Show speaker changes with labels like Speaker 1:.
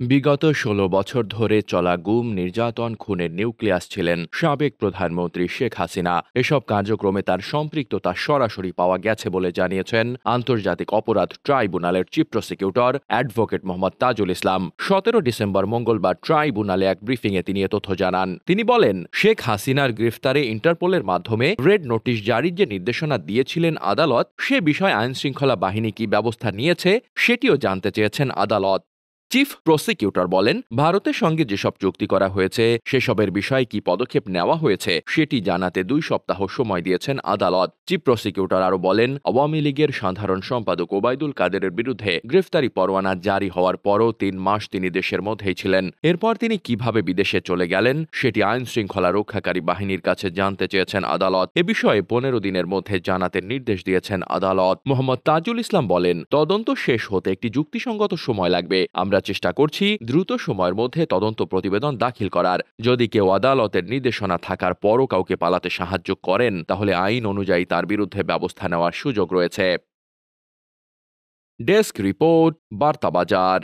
Speaker 1: বিগত ১৬ বছর ধরে চলা গুম, নির্যাতন, খুনের নিউক্লিয়াস ছিলেন সাবেক প্রধানমন্ত্রী শেখ হাসিনা। এসব কার্যক্রমে তার সম্পৃক্ততা সরাসরি পাওয়া গেছে বলে জানিয়েছেন আন্তর্জাতিক অপরাধ ট্রাইব্যুনালের chief prosecutor advocate Mohammad Tajul Islam. ১৭ December মঙ্গলবার ট্রাইব্যুনালে এক ব্রিফিংয়ে তিনি এ তথ্য জানান। তিনি বলেন, শেখ হাসিনার গ্রেফতারে ইন্টারপোলের মাধ্যমে রেড নোটিশ জারির যে নির্দেশনা দিয়েছিলেন আদালত, সে বিষয়ে আইনশৃঙ্খলা বাহিনী কি ব্যবস্থা নিয়েছে সেটিও জানতে চেয়েছেন আদালত। চিফ প্রসিকিউটর বলেন, ভারতের সঙ্গে যেসব চুক্তি করা হয়েছে সেসবের বিষয়ে কি পদক্ষেপ নেওয়া হয়েছে সেটি জানাতে ২ সপ্তাহ সময় দিয়েছেন আদালত। চিফ প্রসিকিউটর আরও বলেন, আওয়ামী লীগের সাধারণ সম্পাদক ওবায়দুল কাদেরের বিরুদ্ধে গ্রেফতারি পরোয়ানা জারি হওয়ার পরও ৩ মাস তিনি দেশের মধ্যেই ছিলেন। এরপর তিনি কিভাবে বিদেশে চলে গেলেন সেটি আইন শৃঙ্খলা রক্ষাকারী বাহিনীর কাছে জানতে চেয়েছেন আদালত। এ বিষয়ে ১৫ দিনের মধ্যে জানাতে নির্দেশ দিয়েছেন আদালত। মোহাম্মদ তাজুল ইসলাম বলেন, তদন্ত শেষ হতে একটি যুক্তিসঙ্গত সময় লাগবে। আমরা চেষ্টা করছি দ্রুত সময়ের মধ্যে তদন্ত প্রতিবেদন দাখিল করার। যদি কেউ আদালতের নির্দেশনা থাকার পরও কাউকে পালাতে সাহায্য করেন তাহলে আইন অনুযায়ী তার বিরুদ্ধে ব্যবস্থা নেওয়ার সুযোগ রয়েছে। Desk report, বার্তাবাজার।